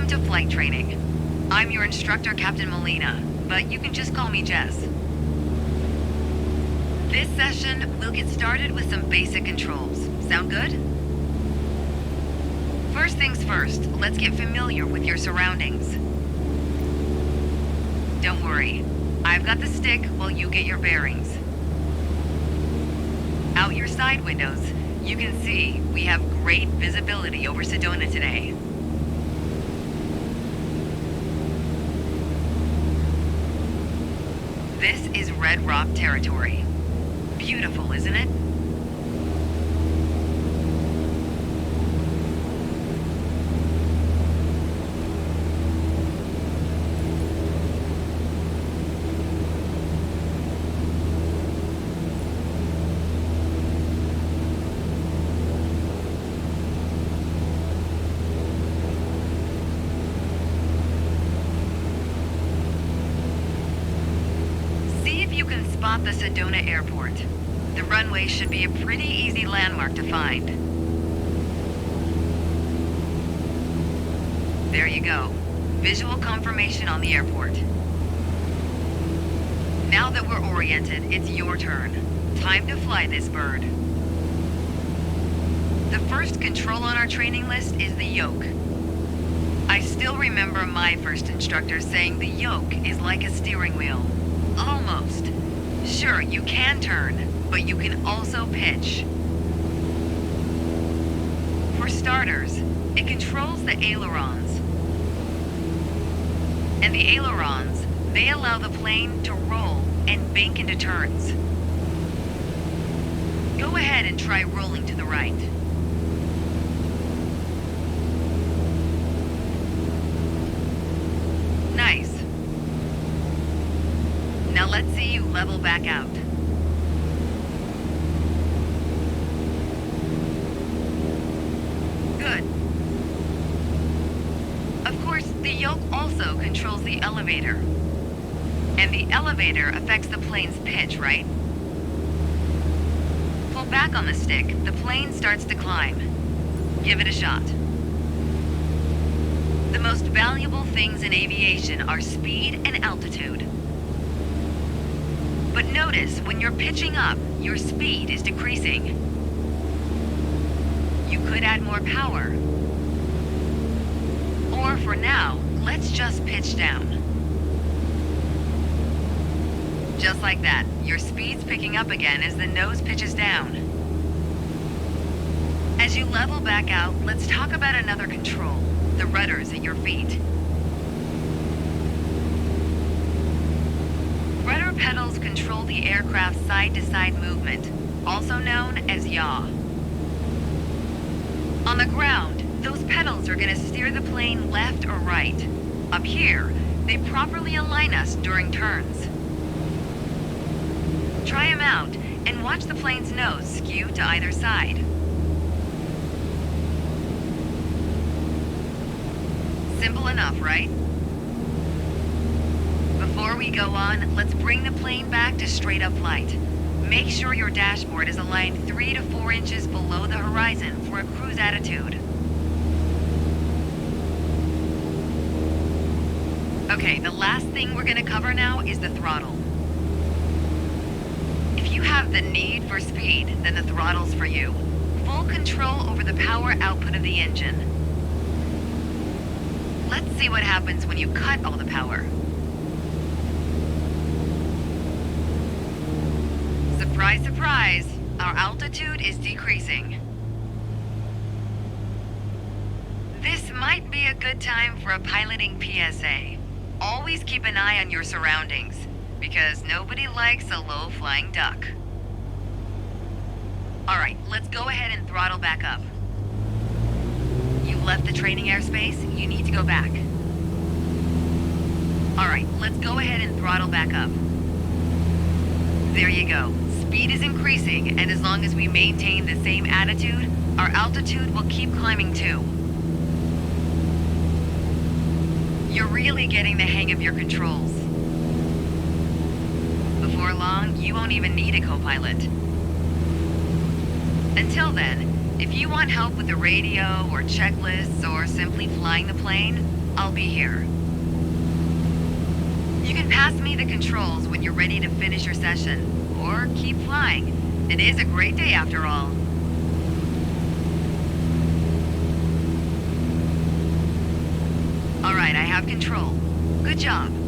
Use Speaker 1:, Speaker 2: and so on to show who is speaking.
Speaker 1: Welcome to flight training. I'm your instructor, Captain Molina, but you can just call me Jess. This session, we'll get started with some basic controls. Sound good? First things first, let's get familiar with your surroundings. Don't worry, I've got the stick while you get your bearings. Out your side windows, you can see we have great visibility over Sedona today. This is Red Rock territory. Beautiful, isn't it? You can spot the Sedona Airport. The runway should be a pretty easy landmark to find. There you go. Visual confirmation on the airport. Now that we're oriented, it's your turn. Time to fly this bird. The first control on our training list is the yoke. I still remember my first instructor saying the yoke is like a steering wheel. Almost. Sure, you can turn, but you can also pitch. For starters, it controls the ailerons. And the ailerons, they allow the plane to roll and bank into turns. Go ahead and try rolling to the right. Nice. Now let's see you level back out. Good. Of course, the yoke also controls the elevator. And the elevator affects the plane's pitch, right? Pull back on the stick, the plane starts to climb. Give it a shot. The most valuable things in aviation are speed and altitude. But notice, when you're pitching up, your speed is decreasing. You could add more power. Or for now, let's just pitch down. Just like that, your speed's picking up again as the nose pitches down. As you level back out, let's talk about another control, the rudders at your feet. Rudder pedals control the aircraft's side-to-side movement, also known as yaw. On the ground, those pedals are going to steer the plane left or right. Up here, they properly align us during turns. Try them out and watch the plane's nose skew to either side. Simple enough, right? Before we go on, let's bring the plane back to straight-up flight. Make sure your dashboard is aligned 3 to 4 inches below the horizon for a cruise attitude. Okay, the last thing we're going to cover now is the throttle. If you have the need for speed, then the throttle's for you. Full control over the power output of the engine. Let's see what happens when you cut all the power. Surprise, surprise, our altitude is decreasing. This might be a good time for a piloting PSA. Always keep an eye on your surroundings, because nobody likes a low-flying duck. All right, let's go ahead and throttle back up. You've left the training airspace, you need to go back. All right, let's go ahead and throttle back up. There you go. Speed is increasing, and as long as we maintain the same attitude, our altitude will keep climbing too. You're really getting the hang of your controls. Before long, you won't even need a co-pilot. Until then, if you want help with the radio or checklists or simply flying the plane, I'll be here. You can pass me the controls when you're ready to finish your session, or keep flying. It is a great day after all. All right, I have control. Good job.